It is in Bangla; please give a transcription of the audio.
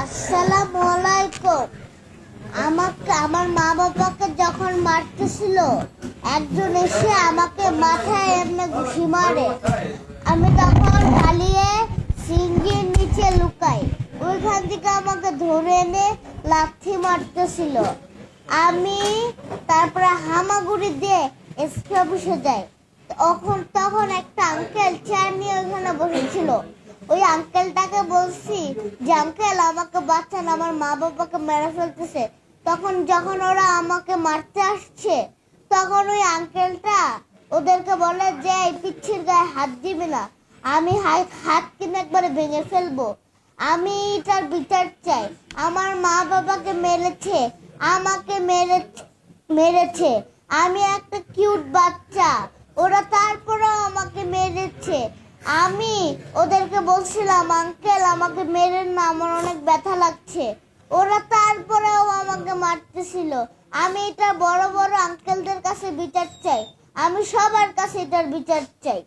আসসালামু আলাইকুম। আমাকে আমার মা বাবাকে যখন মারতেছিল, একজন এসে আমাকে মাথায় এমনি ঘুষি মারে। আমি তখন পালিয়ে সিঙ্গির নিচে লুকাই। ওইখান থেকে আমাকে ধরে এনে লাথি মারতেছিল। আমি তারপরে হামাগুড়ি দিয়ে এসপি অফিসে যাই। তখন একটা আঙ্কেল চেয়ার নিয়ে ওইখানে বসেছিল। ওই আঙ্কেলটাকে বলছি যে আঙ্কেল আমাকে বাঁচান, আমার মা বাবাকে মেরে ফেলতেছে। যখন ওরা আমাকে মারতে আসছে, তখন ওই আঙ্কেলটা ওদেরকে বলে যে এই পিচ্ছির গায়ে হাত দিবে না, আমি হাত কিনে একবারে ভেঙে ফেলবো। আমি এটার বিচার চাই। আমার মা বাবাকে মেরেছে, আমাকে মেরেছে। আমি একটা কিউট বাচ্চা, ওরা তারপরেও আমাকে মেরেছে। আমি ওদেরকে বলছিলাম আঙ্কেল আমাকে মেরেন না, আমার অনেক ব্যথা লাগছে। ওরা তারপরেও আমাকে মারতেছিল। আমি এটা বড় বড় আঙ্কেলদের কাছে বিচার চাই। আমি সবার কাছে এটার বিচার চাই।